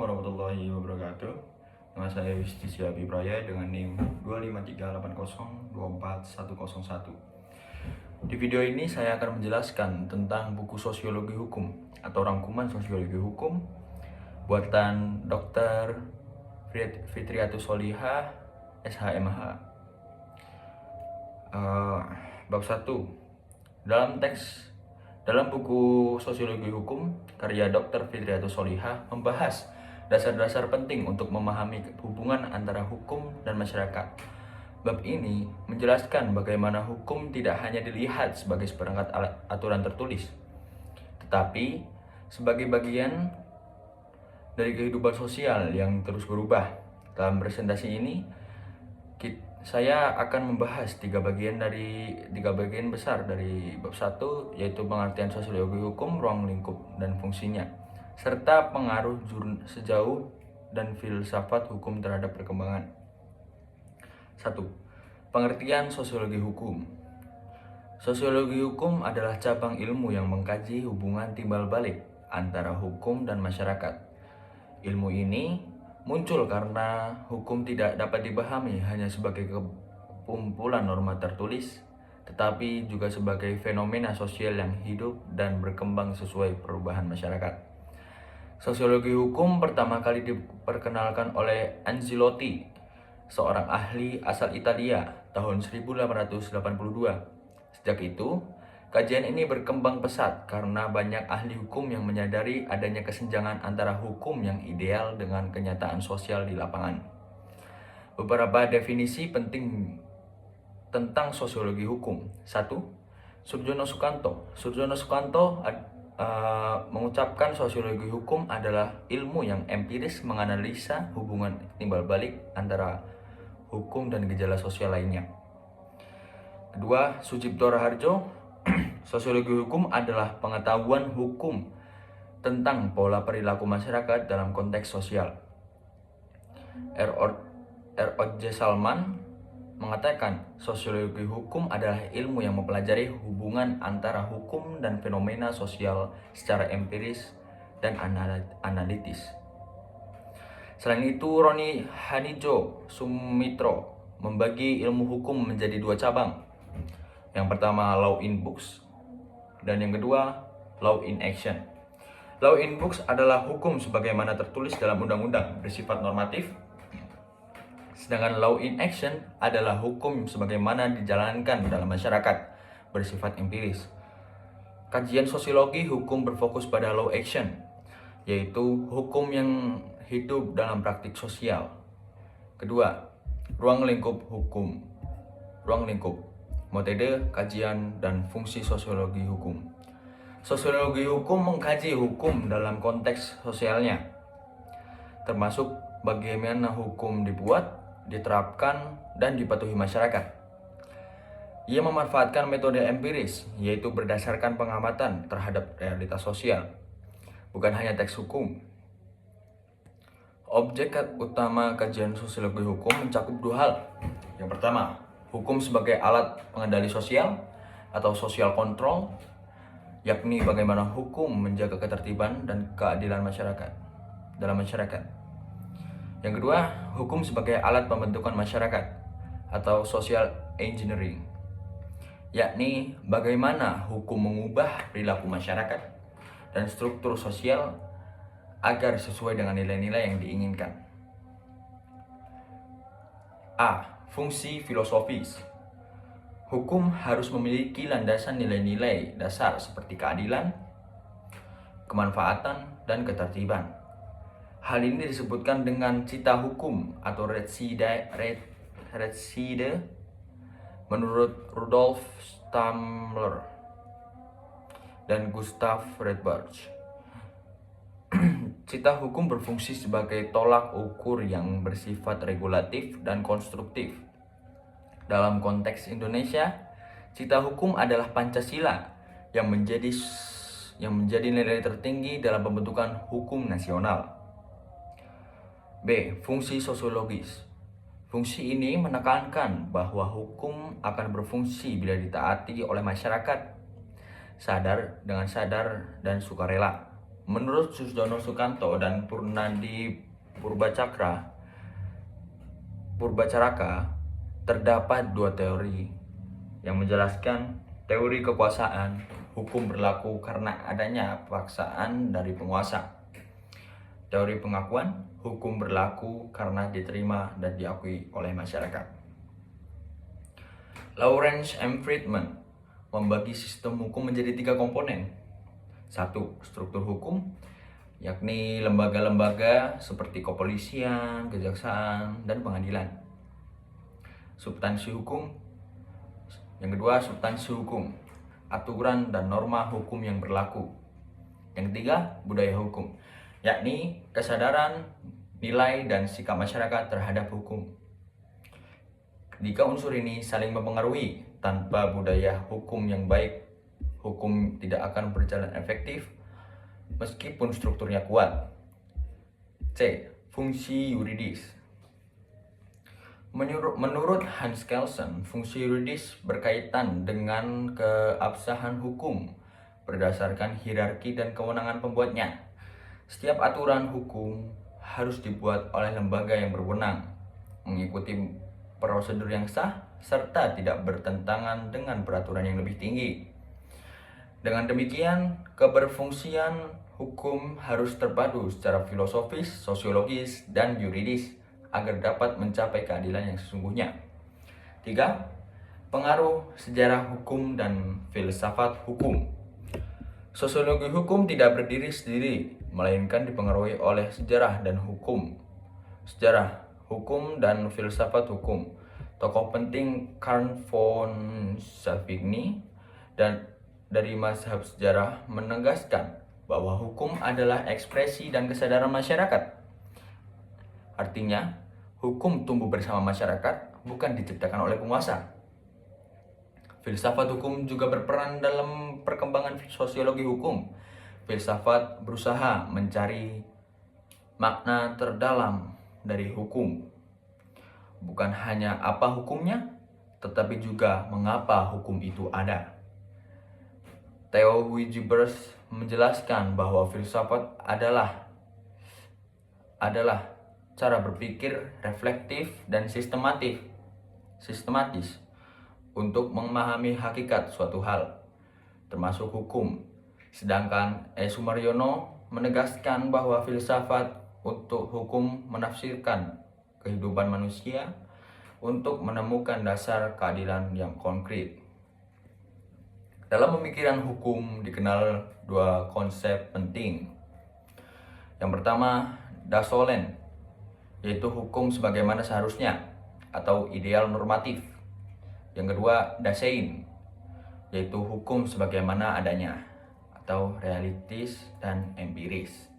warahmatullahi wabarakatuh. Nama saya Yustisya Bibraya dengan NIM 25380241101. Di video ini saya akan menjelaskan tentang buku Sosiologi Hukum atau rangkuman Sosiologi Hukum buatan Dr. Fitriyatus Solihah, SHMH. Bab 1. Dalam buku Sosiologi Hukum, karya Dr. Fitriyatus Solihah membahas dasar-dasar penting untuk memahami hubungan antara hukum dan masyarakat. Bab ini menjelaskan bagaimana hukum tidak hanya dilihat sebagai seperangkat aturan tertulis, tetapi sebagai bagian dari kehidupan sosial yang terus berubah. Dalam presentasi ini, saya akan membahas tiga bagian besar dari bab 1, yaitu pengertian sosiologi hukum, ruang lingkup dan fungsinya, serta pengaruh sejauh dan filsafat hukum terhadap perkembangan. 1. Pengertian sosiologi hukum. Sosiologi hukum adalah cabang ilmu yang mengkaji hubungan timbal balik antara hukum dan masyarakat. Ilmu ini muncul karena hukum tidak dapat dipahami hanya sebagai kumpulan norma tertulis, tetapi juga sebagai fenomena sosial yang hidup dan berkembang sesuai perubahan masyarakat. Sosiologi hukum pertama kali diperkenalkan oleh Anzilotti, seorang ahli asal Italia, tahun 1882. Sejak itu, kajian ini berkembang pesat karena banyak ahli hukum yang menyadari adanya kesenjangan antara hukum yang ideal dengan kenyataan sosial di lapangan. Beberapa definisi penting tentang sosiologi hukum. 1. Surjono Sukanto. Surjono Sukanto mengucapkan sosiologi hukum adalah ilmu yang empiris menganalisa hubungan timbal balik antara hukum dan gejala sosial lainnya. Kedua, Sucipto Raharjo. Sosiologi hukum adalah pengetahuan hukum tentang pola perilaku masyarakat dalam konteks sosial. R.O.J. Salman mengatakan sosiologi hukum adalah ilmu yang mempelajari hubungan antara hukum dan fenomena sosial secara empiris dan analitis. Selain itu, Roni Hanijo Sumitro membagi ilmu hukum menjadi dua cabang. Yang pertama, law in books, dan yang kedua, law in action. Law in books adalah hukum sebagaimana tertulis dalam undang-undang, bersifat normatif. Sedangkan law in action adalah hukum sebagaimana dijalankan dalam masyarakat, bersifat empiris. Kajian sosiologi hukum berfokus pada law action, yaitu hukum yang hidup dalam praktik sosial. Kedua, ruang lingkup hukum. Ruang lingkup, metode kajian dan fungsi sosiologi hukum. Sosiologi hukum mengkaji hukum dalam konteks sosialnya, termasuk bagaimana hukum dibuat, diterapkan, dan dipatuhi masyarakat. Ia memanfaatkan metode empiris, yaitu berdasarkan pengamatan terhadap realitas sosial, bukan hanya teks hukum. Objek utama kajian sosiologi hukum mencakup dua hal. Yang pertama, hukum sebagai alat pengendali sosial atau social control, yakni bagaimana hukum menjaga ketertiban dan keadilan dalam masyarakat. Yang kedua, hukum sebagai alat pembentukan masyarakat atau social engineering, yakni bagaimana hukum mengubah perilaku masyarakat dan struktur sosial agar sesuai dengan nilai-nilai yang diinginkan. A. Fungsi filosofis. Hukum harus memiliki landasan nilai-nilai dasar seperti keadilan, kemanfaatan, dan ketertiban. Hal ini disebutkan dengan cita hukum atau Rechtside menurut Rudolf Stamler dan Gustav Redbridge. Cita hukum berfungsi sebagai tolak ukur yang bersifat regulatif dan konstruktif. Dalam konteks Indonesia, cita hukum adalah Pancasila yang menjadi nilai tertinggi dalam pembentukan hukum nasional. B. Fungsi sosiologis. Fungsi ini menekankan bahwa hukum akan berfungsi bila ditaati oleh masyarakat, dengan sadar dan sukarela. Menurut Susdono Sukanto dan Purnadi Purbacaraka, terdapat dua teori yang menjelaskan teori kekuasaan. Hukum berlaku karena adanya paksaan dari penguasa. Teori pengakuan, hukum berlaku karena diterima dan diakui oleh masyarakat. Lawrence M. Friedman membagi sistem hukum menjadi 3 komponen. 1. Struktur hukum, yakni lembaga-lembaga seperti kepolisian, kejaksaan, dan pengadilan. Substansi hukum. Yang kedua, substansi hukum, aturan dan norma hukum yang berlaku. Yang ketiga, budaya hukum, yakni kesadaran, nilai, dan sikap masyarakat terhadap hukum. Ketika unsur ini saling mempengaruhi, tanpa budaya hukum yang baik, hukum tidak akan berjalan efektif meskipun strukturnya kuat. C. Fungsi yuridis. Menurut Hans Kelsen, fungsi yuridis berkaitan dengan keabsahan hukum berdasarkan hierarki dan kewenangan pembuatnya. Setiap aturan hukum harus dibuat oleh lembaga yang berwenang, mengikuti prosedur yang sah, serta tidak bertentangan dengan peraturan yang lebih tinggi. Dengan demikian, keberfungsian hukum harus terpadu secara filosofis, sosiologis, dan yuridis agar dapat mencapai keadilan yang sesungguhnya. 3. Pengaruh sejarah hukum dan filsafat hukum. Sosiologi hukum tidak berdiri sendiri, melainkan dipengaruhi oleh sejarah dan hukum. Sejarah hukum dan filsafat hukum. Tokoh penting Carl von Savigny dan dari mazhab sejarah menegaskan bahwa hukum adalah ekspresi dan kesadaran masyarakat. Artinya, hukum tumbuh bersama masyarakat, bukan diciptakan oleh penguasa. Filsafat hukum juga berperan dalam perkembangan sosiologi hukum. Filsafat berusaha mencari makna terdalam dari hukum. Bukan hanya apa hukumnya, tetapi juga mengapa hukum itu ada. Theo Huygheberts menjelaskan bahwa filsafat adalah cara berpikir reflektif dan sistematis untuk memahami hakikat suatu hal, termasuk hukum. Sedangkan E. Sumaryono menegaskan bahwa filsafat untuk hukum menafsirkan kehidupan manusia untuk menemukan dasar keadilan yang konkret. Dalam pemikiran hukum dikenal 2 konsep penting. Yang pertama, Dasolen, yaitu hukum sebagaimana seharusnya atau ideal normatif. Yang kedua, Dasein, yaitu hukum sebagaimana adanya atau realistis dan empiris.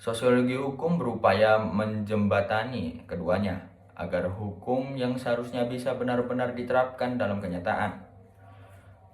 Sosiologi hukum berupaya menjembatani keduanya agar hukum yang seharusnya bisa benar-benar diterapkan dalam kenyataan.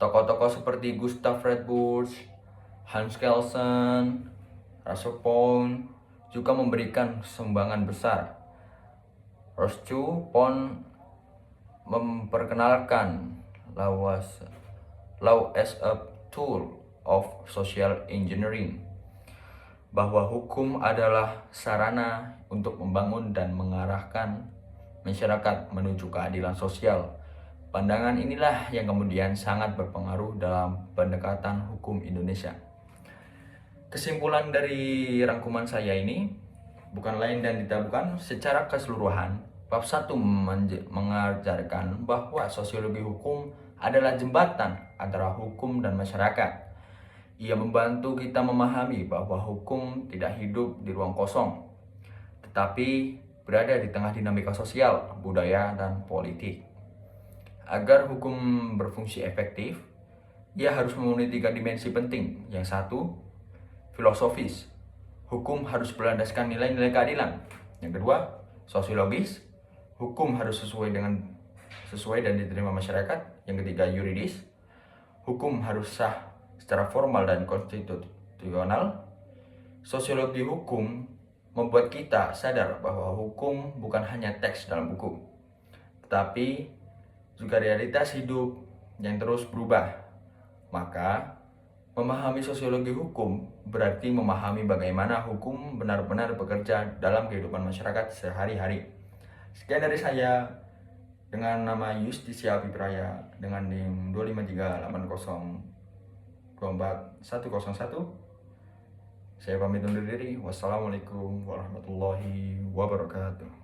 Tokoh-tokoh seperti Gustav Redburs, Hans Kelsen, Russell Pound juga memberikan sumbangan besar. Roscoe Pound memperkenalkan law as a tool of social engineering, bahwa hukum adalah sarana untuk membangun dan mengarahkan masyarakat menuju keadilan sosial. Pandangan inilah yang kemudian sangat berpengaruh dalam pendekatan hukum Indonesia. Kesimpulan dari rangkuman saya ini bukan lain dan tidak bukan, secara keseluruhan, bab 1 mengajarkan bahwa sosiologi hukum adalah jembatan antara hukum dan masyarakat. Ia membantu kita memahami bahwa hukum tidak hidup di ruang kosong, tetapi berada di tengah dinamika sosial, budaya, dan politik. Agar hukum berfungsi efektif, ia harus memenuhi 3 dimensi penting. Yang 1, filosofis. Hukum harus berlandaskan nilai-nilai keadilan. Yang kedua, sosiologis. Hukum harus sesuai dan diterima masyarakat. Yang ketiga, yuridis. Hukum harus sah secara formal dan konstitusional. Sosiologi hukum membuat kita sadar bahwa hukum bukan hanya teks dalam buku, tetapi juga realitas hidup yang terus berubah. Maka, Memahami sosiologi hukum berarti memahami bagaimana hukum benar-benar bekerja dalam kehidupan masyarakat sehari-hari. Sekian dari saya dengan nama Justisia Abipraya dengan NIM 2538024 101. Saya pamit undur diri. Wassalamualaikum warahmatullahi wabarakatuh.